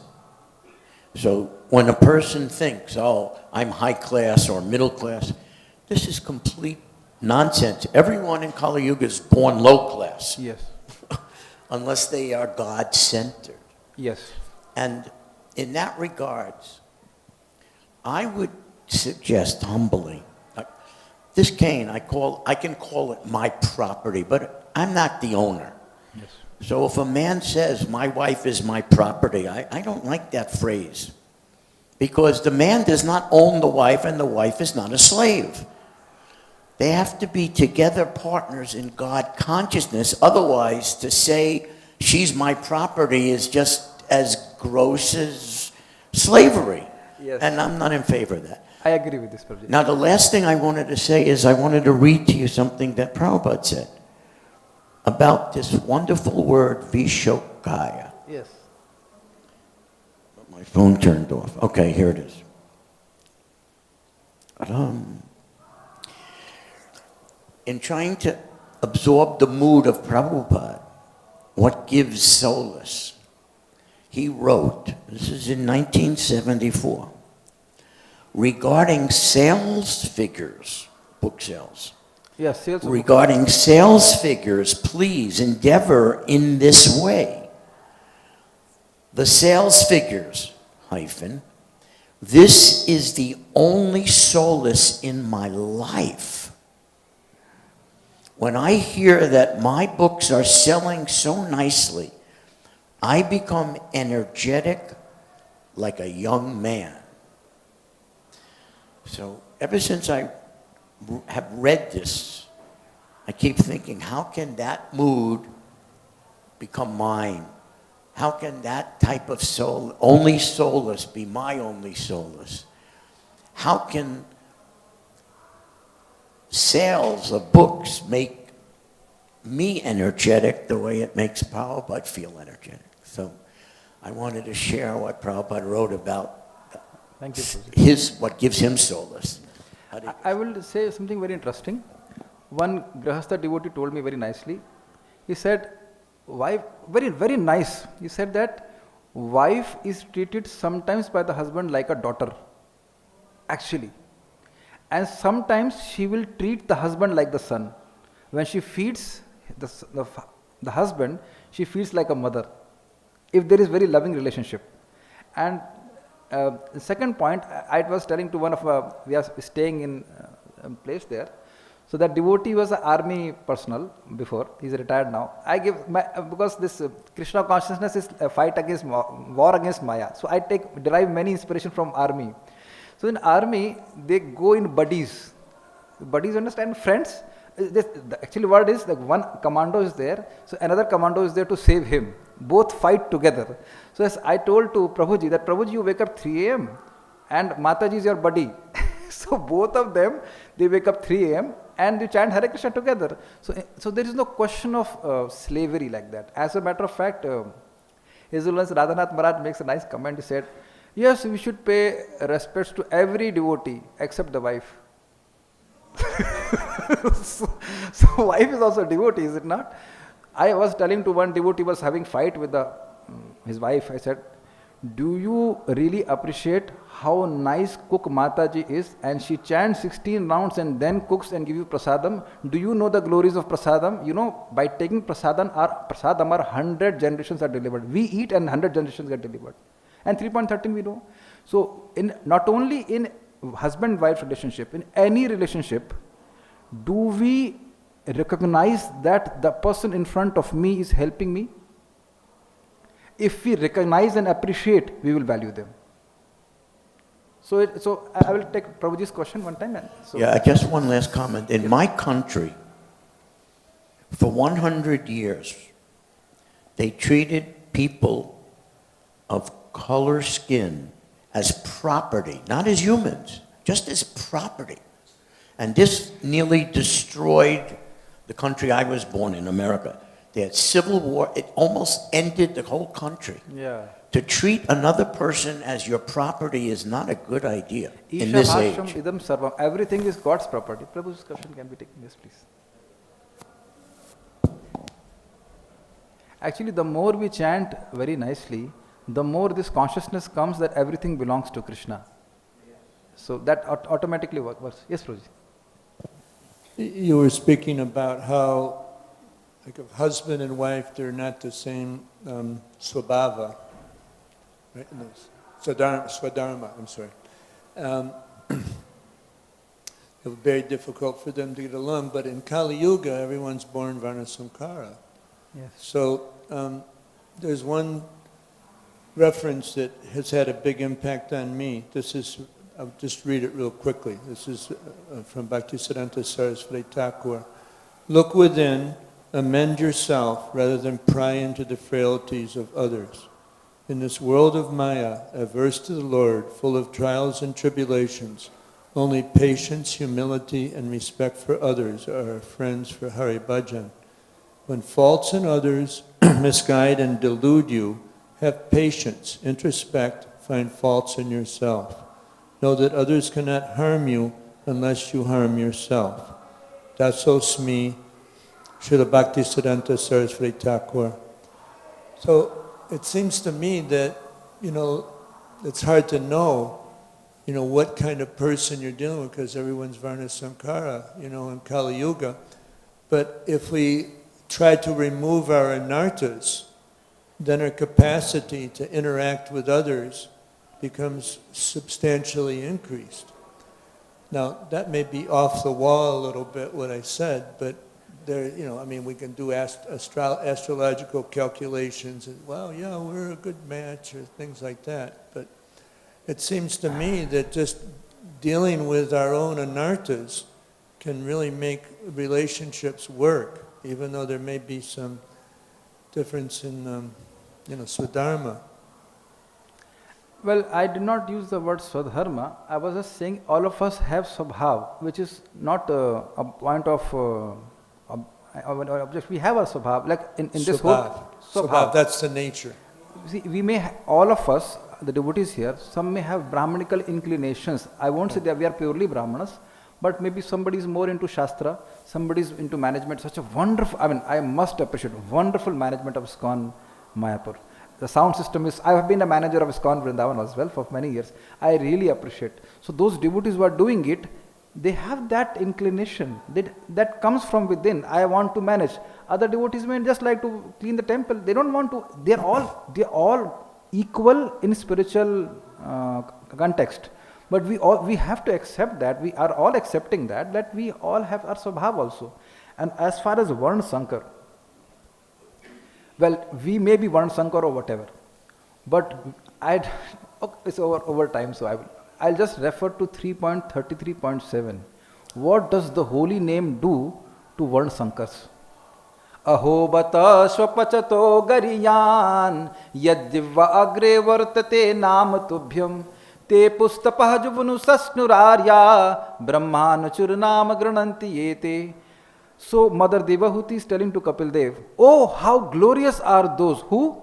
So when a person thinks, oh, I'm high class or middle class, this is complete nonsense. Everyone in Kali Yuga is born low class. Yes. Unless they are God-centered. Yes. And in that regards, I would suggest humbly, this cane, I can call it my property, but I'm not the owner. Yes. So if a man says, my wife is my property, I don't like that phrase. Because the man does not own the wife and the wife is not a slave. They have to be together partners in God consciousness. Otherwise, to say she's my property is just as gross as slavery. Yes. And I'm not in favor of that. I agree with this, Prabhuji. Now, the last thing I wanted to say is I wanted to read to you something that Prabhupada said about this wonderful word, viśokāya. Yes. My phone turned off. Okay, here it is. In trying to absorb the mood of Prabhupada, what gives solace, he wrote, this is in 1974, regarding sales figures, book sales. Yes, sales. Regarding sales figures, please endeavor in this way. The sales figures, this is the only solace in my life. When I hear that my books are selling so nicely, I become energetic like a young man. So ever since I have read this, I keep thinking, how can that mood become mine? How can that type of only solace be my only solace? How can sales of books make me energetic the way it makes Prabhupada feel energetic? So I wanted to share what Prabhupada wrote about Thank you, Prabhuji. what gives him solace. I will say something very interesting. One Grahastha devotee told me very nicely. He said, wife, very, very nice. He said that wife is treated sometimes by the husband like a daughter, actually. And sometimes she will treat the husband like the son. When she feeds the husband, she feels like a mother, if there is very loving relationship. And the second point, I was telling to one of we are staying in a place there. So that devotee was an army personnel before. He's retired now. I give because this Krishna consciousness is a fight against war against Maya. So I derive many inspiration from army. So in army they go in buddies. Buddies, understand, friends. The actual word is like one commando is there, so another commando is there to save him. Both fight together. So as I told to Prabhuji that Prabhuji, you wake up 3 a.m. and Mataji is your buddy. So both of them, they wake up 3 a.m. and they chant Hare Krishna together. So there is no question of slavery like that. As a matter of fact, His Holiness Radhanath Maharaj makes a nice comment. He said, yes, we should pay respects to every devotee except the wife. So wife is also a devotee, is it not? I was telling to one devotee was having fight with his wife. I said, do you really appreciate how nice cook Mataji is, and she chants 16 rounds and then cooks and gives you prasadam? Do you know the glories of prasadam? You know, by taking prasadam, our 100 generations are delivered. We eat and 100 generations get delivered. And 3.13 we know. So not only in husband-wife relationship, in any relationship, do we recognize that the person in front of me is helping me? If we recognize and appreciate, we will value them. So I will take Prabhuji's question one time. Yeah, just one last comment. In my country, for 100 years, they treated people of color skin as property, not as humans, just as property. And this nearly destroyed the country I was born in, America. They had civil war. It almost ended the whole country. Yeah. To treat another person as your property is not a good idea in Isha this Bhashyam age. idam sarvam. Everything is God's property. Prabhu's question can be taken. Yes, please. Actually, the more we chant very nicely, the more this consciousness comes that everything belongs to Krishna. So that automatically works. Yes, Prabhuji. You were speaking about how, like, a husband and wife, they're not the same swabhava, right? No, swadharma, I'm sorry. It was very difficult for them to get along, but in Kali Yuga, everyone's born Varnasamkara. Yes. So there's one reference that has had a big impact on me. I'll just read it real quickly. This is from Bhaktisiddhanta Saraswati Thakur. Look within, amend yourself, rather than pry into the frailties of others. In this world of Maya, averse to the Lord, full of trials and tribulations, only patience, humility, and respect for others are our friends for Hari Bhajan. When faults in others misguide and delude you, have patience, introspect, find faults in yourself. Know that others cannot harm you unless you harm yourself. Dasosmi, Srila Bhaktisiddhanta Saraswati Thakur. So it seems to me that, it's hard to know, what kind of person you're dealing with, because everyone's Varna Sankara, in Kali Yuga. But if we try to remove our anarthas, then our capacity to interact with others becomes substantially increased. Now, that may be off the wall a little bit, what I said, but there, we can do astrological calculations, and, well, yeah, we're a good match, or things like that. But it seems to me that just dealing with our own anarthas can really make relationships work, even though there may be some difference in, swadharma. Well, I did not use the word swadharma. I was just saying all of us have swabhav, which is not a point of object. We have a swabhav, like in this whole swabhav, that's the nature. See, we may all of us, the devotees here, some may have brahmanical inclinations. I won't say that we are purely brahmanas, but maybe somebody is more into shastra, somebody is into management. Such a wonderful, I must appreciate wonderful management of ISKCON Mayapur. The sound system is, I have been a manager of ISKCON Vrindavan as well for many years. I really appreciate. So those devotees who are doing it, they have that inclination that comes from within. I want to manage. Other devotees may just like to clean the temple. They don't want to. They're all equal in spiritual context. But we have to accept that. We are all accepting that we all have our swabhav also. And as far as Varna Sankar, well, we may be Varna Sankar or whatever, but it's over time, so I'll just refer to 3.33.7. What does the holy name do to Varna Sankars? Aho bata swapachato gariyan yaddiva agre vartate nam tubhyam te pustapah juvunu sasnurarya brahman churnam grananti yete. So Mother Devahūti is telling to Kapil Dev, oh, how glorious are those who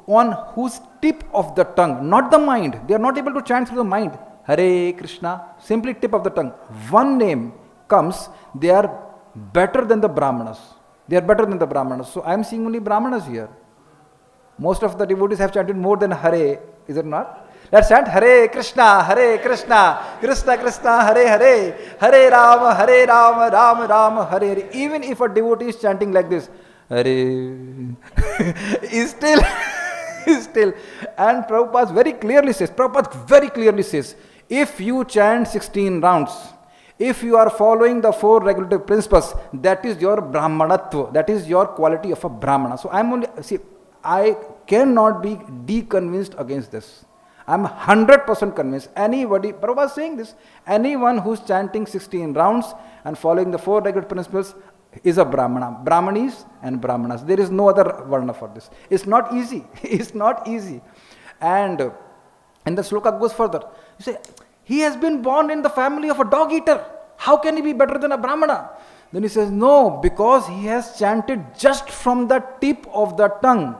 on whose tip of the tongue, not the mind, they are not able to chant through the mind, Hare Krishna, simply tip of the tongue, one name comes, they are better than the Brahmanas. They are better than the Brahmanas. So I am seeing only Brahmanas here. Most of the devotees have chanted more than Hare, is it not? Let's chant Hare Krishna, Krishna Krishna, Hare Hare, Hare Rama, Rama Rama, Hare Hare. Even if a devotee is chanting like this, Hare, is still, and Prabhupada very clearly says, if you chant 16 rounds, if you are following the 4 regulative principles, that is your brahmanatva, that is your quality of a brahmana. So I cannot be deconvinced against this. I'm 100% convinced. Anybody, Prabhupada was saying this, anyone who's chanting 16 rounds and following the 4 regular principles is a brahmana. Brahmanis and brahmanas. There is no other varna for this. It's not easy. It's not easy. And the sloka goes further. You say, he has been born in the family of a dog eater. How can he be better than a brahmana? Then he says, no, because he has chanted just from the tip of the tongue.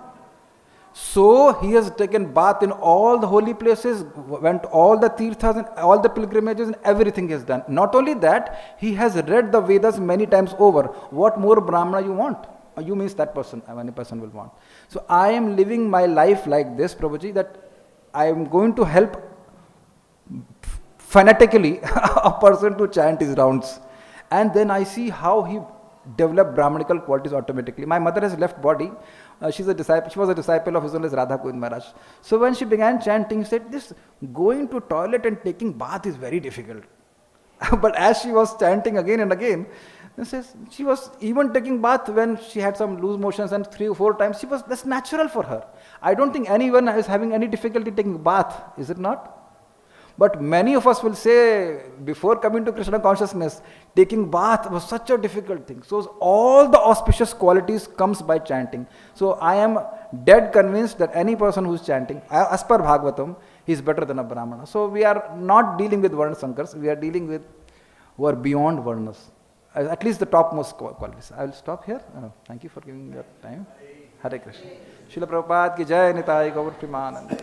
So he has taken bath in all the holy places, went all the tirthas and all the pilgrimages and everything he has done. Not only that, he has read the Vedas many times over. What more brahmana you want? You means that person, any person will want. So I am living my life like this, Prabhuji, that I am going to help fanatically a person to chant his rounds. And then I see how he developed brahmanical qualities automatically. My mother has left body. She was a disciple of His Holiness Radha Govind Maharaj. So when she began chanting, she said, this going to toilet and taking bath is very difficult. But as she was chanting again and again, she was even taking bath when she had some loose motions, and 3 or 4 times, that's natural for her. I don't think anyone is having any difficulty taking bath, is it not? But many of us will say, before coming to Krishna consciousness, taking bath was such a difficult thing. So all the auspicious qualities comes by chanting. So I am dead convinced that any person who is chanting, as per Bhagavatam, he is better than a brahmana. So we are not dealing with Varna Sankars, we are dealing with who are beyond Varnas. At least the topmost qualities. I will stop here. Thank you for giving me your time. Hare Krishna. Srila Prabhupada ki jai, Nitai Gaur Premanand.